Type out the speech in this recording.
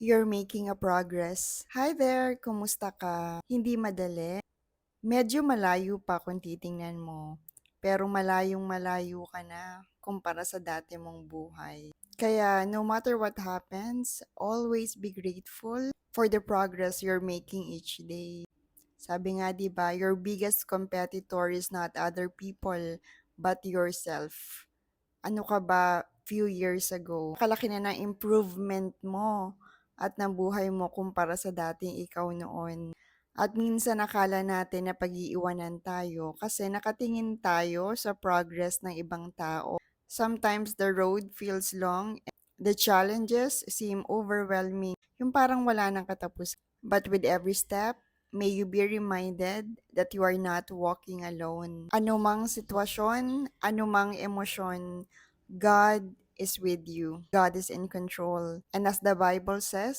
you're making a progress. Hi there, kumusta ka? Hindi madali. Medyo malayo pa kung titingnan mo, pero malayong malayo ka na kumpara sa dati mong buhay. Kaya no matter what happens, always be grateful for the progress you're making each day. Sabi nga 'di ba, your biggest competitor is not other people but yourself. Ano ka ba few years ago? Kalaki na ng improvement mo at ng buhay mo kumpara sa dating ikaw noon. At minsan akala natin na pag-iiwanan tayo kasi nakatingin tayo sa progress ng ibang tao. Sometimes the road feels long, the challenges seem overwhelming, yung parang wala nang katapusan. But with every step, may you be reminded that you are not walking alone. Anumang sitwasyon, anumang emosyon, God is with you. God is in control. And as the Bible says,